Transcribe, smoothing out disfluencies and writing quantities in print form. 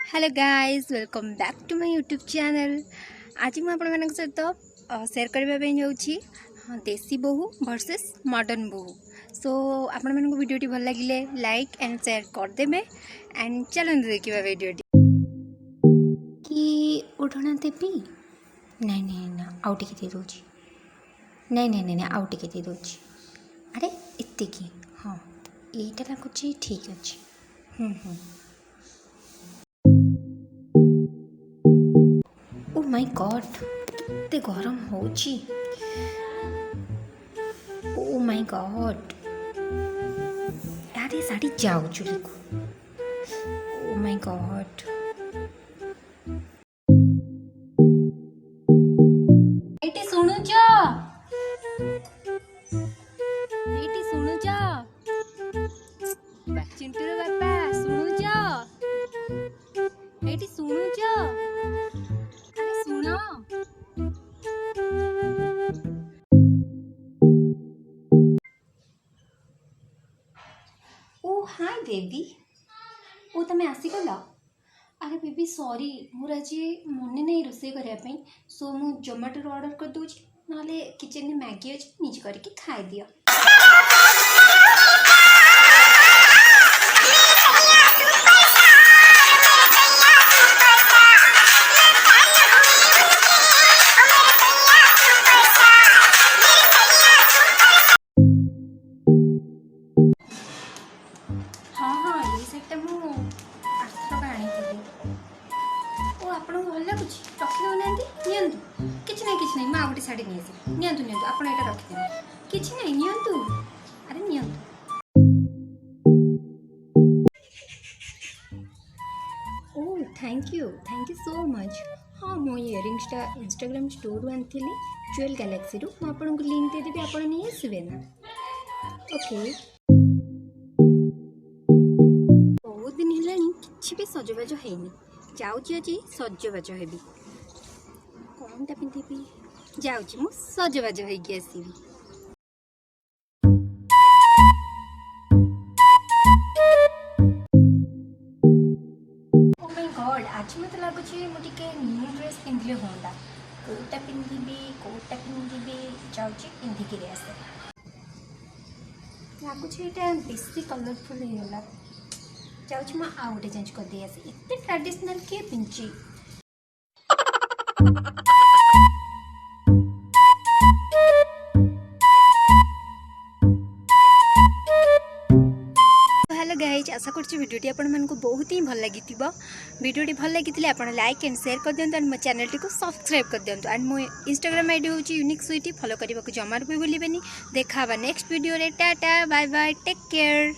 Hello guys welcome back to my YouTube channel. आज मुझे आपण सहित शेयर करने जाऊँगी देसी बोहू वर्सेस मॉडर्न बोहू। सो आपण मानक वीडियोटी भल लगे लाइक एंड शेयर करदे एंड चलते देखा वीडियोटी कि उठना देवी नहीं नहीं ना आउ टे दे दूँगी नहीं नहीं नहीं आउ टे दे दूँगी अरे इतकी हाँ यहीटा लगुच ठीक अच्छे। ओ माय गॉड एते गरम होची। ओ माय गॉड यार साड़ी जाऊ चुली को। ओ माय गॉड एटी सुनुच एटी सुनुच चिंटूर बापा सुनुच एटी सुनुच ओ हाय बेबी ओ तमें आसीगल। अरे बेबी सॉरी मोर आज मन नहीं रोसे करने सो मु जोमेटो ऑर्डर कर दूची ना किचन में मैगी अच्छे निज करके खाई दियो। भल लगुच रखी दौना कि नहीं माँ गोटे शाढ़ी नहीं आसी नि आप रखिदे कि नहीं अरे नि ओ थैंक यू सो मच। हाँ मो इयरिंग्सटा इंस्टाग्राम स्टोर आनी ज्वेल गैलेक्सी रू मुझे लिंक देदेवी आप नहीं आसबे ना। ओके बहुत दिन है कि भी सजबाज है जाऊँगी आज सजबाज हेबी कौनटा पिंधि जाऊँगी मु सजबाज होगी आसबि। ओ माय गॉड आज मत लगुच मुझे न्यू ड्रेस पिंधले हाँ कौटा पिंधि जाऊँगी पिंधिक आसे लगुच ये बेसी कलरफुल होगा जाऊँ मैं आउ गोटे चेंज कर दे आसे एत ट्रेडिशनल किए पिंची। हेलो गाइज आशा करछि वीडियोटी आपण मानक बहुत ही भल लगी वीडियोटी भल लगी आप लाइक एंड शेयर कर दिंतु एंड मो चैनल टी को सब्सक्राइब कर दिंतु एंड मो इंस्टाग्राम आईडी हूँ यूनिक स्वीटी फॉलो करने को जमार भी भूलिबेनी। देखा नेक्स्ट वीडियो रे tata bye bye take care.